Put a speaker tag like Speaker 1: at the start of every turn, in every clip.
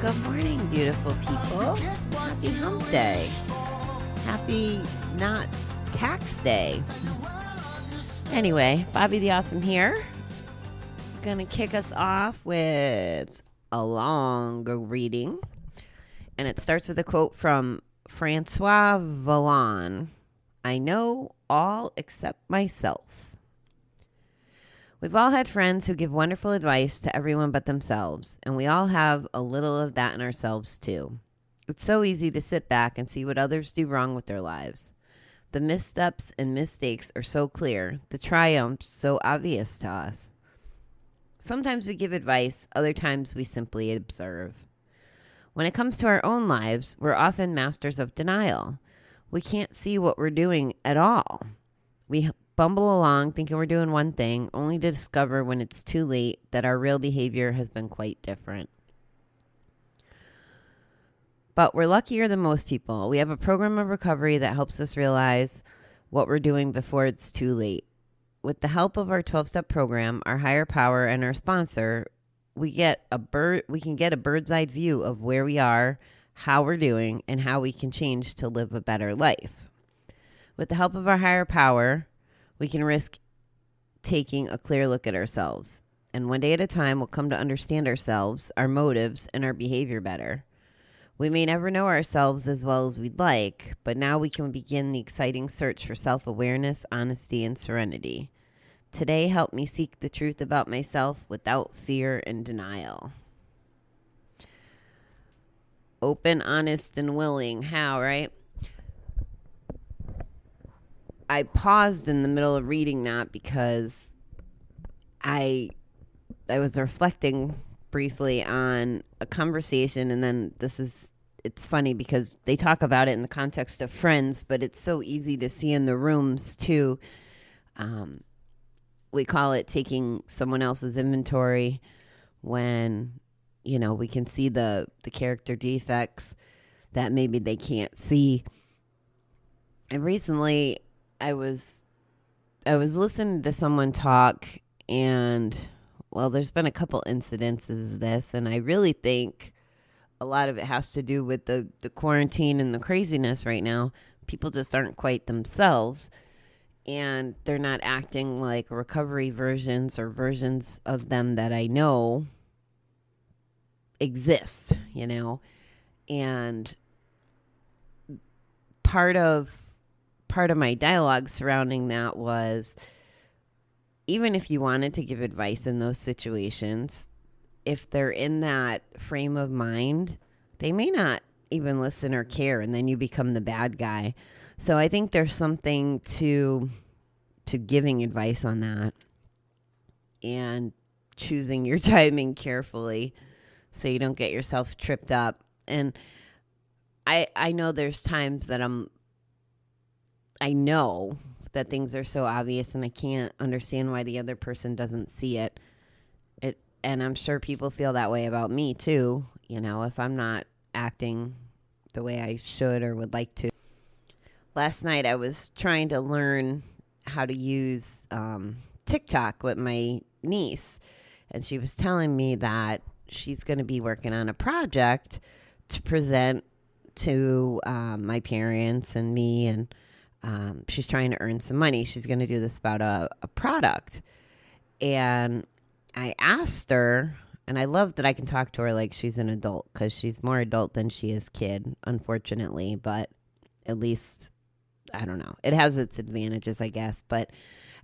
Speaker 1: Good morning, beautiful people. Happy hump day. Happy not tax day. Anyway, Bobby the Awesome here. Gonna kick us off with a long reading. And it starts with a quote from Francois Vallon. I know all except myself. We've all had friends who give wonderful advice to everyone but themselves, and we all have a little of that in ourselves too. It's so easy to sit back and see what others do wrong with their lives. The missteps and mistakes are so clear, the triumphs so obvious to us. Sometimes we give advice, other times we simply observe. When it comes to our own lives, we're often masters of denial. We can't see what we're doing at all. We bumble along thinking we're doing one thing, only to discover when it's too late that our real behavior has been quite different. But we're luckier than most people. We have a program of recovery that helps us realize what we're doing before it's too late. With the help of our 12-step program, our higher power, and our sponsor, we can get a bird's eye view of where we are, how we're doing, and how we can change to live a better life. With the help of our higher power, we can risk taking a clear look at ourselves. And one day at a time, we'll come to understand ourselves, our motives, and our behavior better. We may never know ourselves as well as we'd like, but now we can begin the exciting search for self-awareness, honesty, and serenity. Today, help me seek the truth about myself without fear and denial. Open, honest, and willing. How, right? I paused in the middle of reading that because I was reflecting briefly on a conversation, and then it's funny because they talk about it in the context of friends, but it's so easy to see in the rooms too. We call it taking someone else's inventory when, we can see the character defects that maybe they can't see. And recently I was listening to someone talk, and there's been a couple incidences of this, and I really think a lot of it has to do with the quarantine and the craziness right now. People just aren't quite themselves, and they're not acting like recovery versions or versions of them that I know exist, and part of my dialogue surrounding that was, even if you wanted to give advice in those situations, if they're in that frame of mind, they may not even listen or care, and then you become the bad guy. So I think there's something to giving advice on that and choosing your timing carefully so you don't get yourself tripped up. And I know there's times that I know that things are so obvious and I can't understand why the other person doesn't see it. And I'm sure people feel that way about me too, if I'm not acting the way I should or would like to. Last night I was trying to learn how to use TikTok with my niece, and she was telling me that she's going to be working on a project to present to my parents and me, and she's trying to earn some money. She's going to do this about a product. And I asked her, and I love that I can talk to her like she's an adult, because she's more adult than she is kid, unfortunately. But at least, I don't know. It has its advantages, I guess. But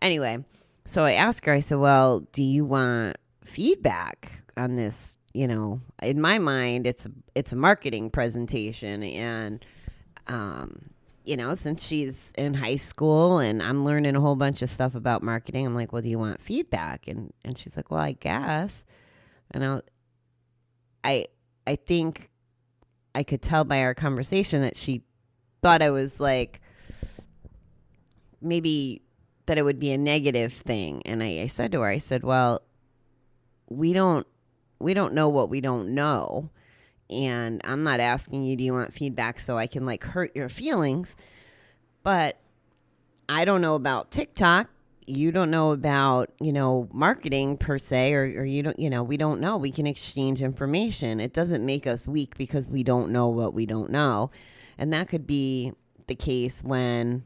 Speaker 1: anyway, so I asked her, I said, well, do you want feedback on this? In my mind, it's a marketing presentation. And, since she's in high school and I'm learning a whole bunch of stuff about marketing, I'm like, well, do you want feedback? And she's like, well, I guess. And I think I could tell by our conversation that she thought I was like, maybe that it would be a negative thing. And I said to her, I said, well, we don't know what we don't know. And I'm not asking you, do you want feedback so I can hurt your feelings? But I don't know about TikTok. you don't know about, marketing per se, or you don't, we don't know. We can exchange information. It doesn't make us weak because we don't know what we don't know. And that could be the case when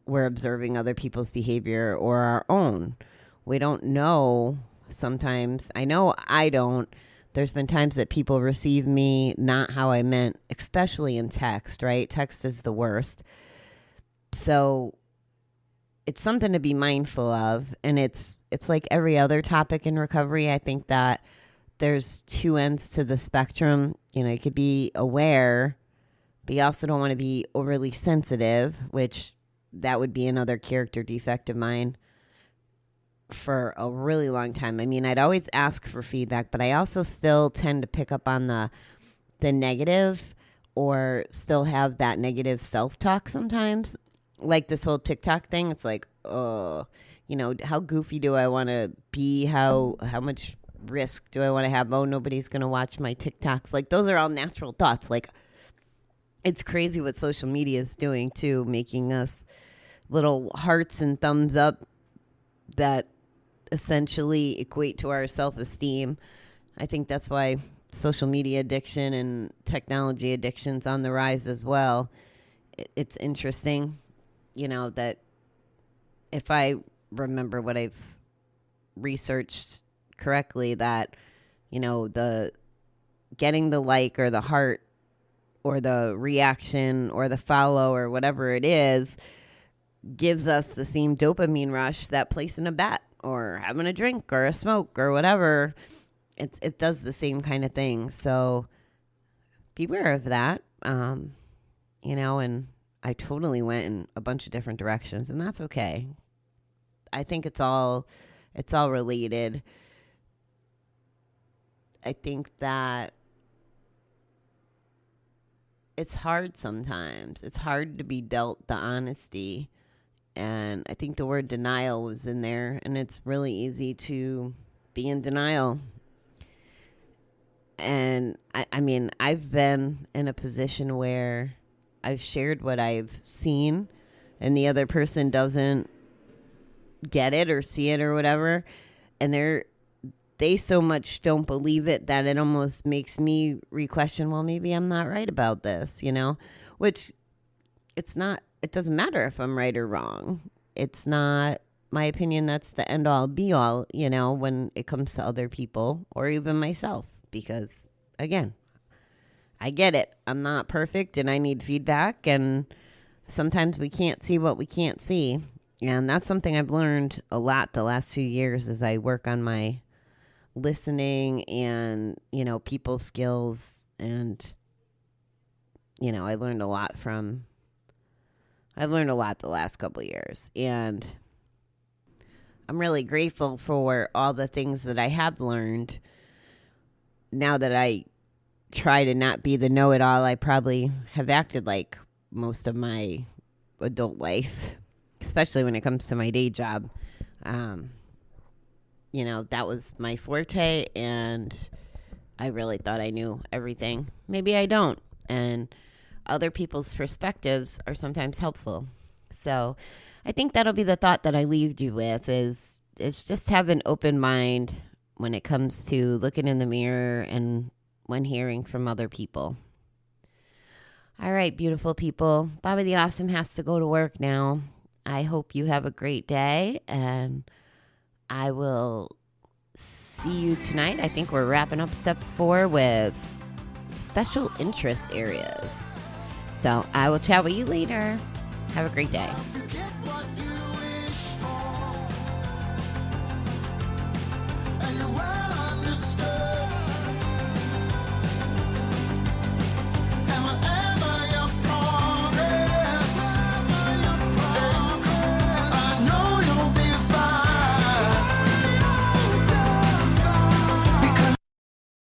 Speaker 1: we're observing other people's behavior or our own. We don't know sometimes. I know I don't. There's been times that people receive me not how I meant, especially in text, right? Text is the worst. So it's something to be mindful of. And it's like every other topic in recovery. I think that there's two ends to the spectrum. You could be aware, but you also don't want to be overly sensitive, which that would be another character defect of mine for a really long time. I mean, I'd always ask for feedback, but I also still tend to pick up on the negative, or still have that negative self-talk sometimes. Like this whole TikTok thing, it's like, oh, how goofy do I want to be? How much risk do I want to have? Oh, nobody's going to watch my TikToks. Like, those are all natural thoughts. Like, it's crazy what social media is doing too, making us little hearts and thumbs up that essentially equate to our self-esteem. I think that's why social media addiction and technology addiction's on the rise as well. It's interesting, that if I remember what I've researched correctly, that, the getting the like or the heart or the reaction or the follow or whatever it is gives us the same dopamine rush that placing a bet or having a drink or a smoke or whatever. It does the same kind of thing. So beware of that, and I totally went in a bunch of different directions, and that's okay. I think it's all related. I think that it's hard sometimes. It's hard to be dealt the honesty. And I think the word denial was in there, and it's really easy to be in denial. And I mean, I've been in a position where I've shared what I've seen and the other person doesn't get it or see it or whatever. And they so much don't believe it that it almost makes me re-question, well, maybe I'm not right about this, which it doesn't matter if I'm right or wrong. It's not my opinion that's the end all be all, when it comes to other people or even myself, because again, I get it. I'm not perfect and I need feedback, and sometimes we can't see what we can't see. And that's something I've learned a lot the last 2 years as I work on my listening and, people skills. And, I've learned a lot the last couple of years. And I'm really grateful for all the things that I have learned. Now that I try to not be the know-it-all, I probably have acted like most of my adult life, especially when it comes to my day job. That was my forte, and I really thought I knew everything. Maybe I don't. And other people's perspectives are sometimes helpful. So I think that'll be the thought that I leave you with is just have an open mind when it comes to looking in the mirror and when hearing from other people. All right, beautiful people. Bobby the Awesome has to go to work now. I hope you have a great day, and I will see you tonight. I think we're wrapping up step 4 with special interest areas. So I will chat with you later. Have a great day.
Speaker 2: And you're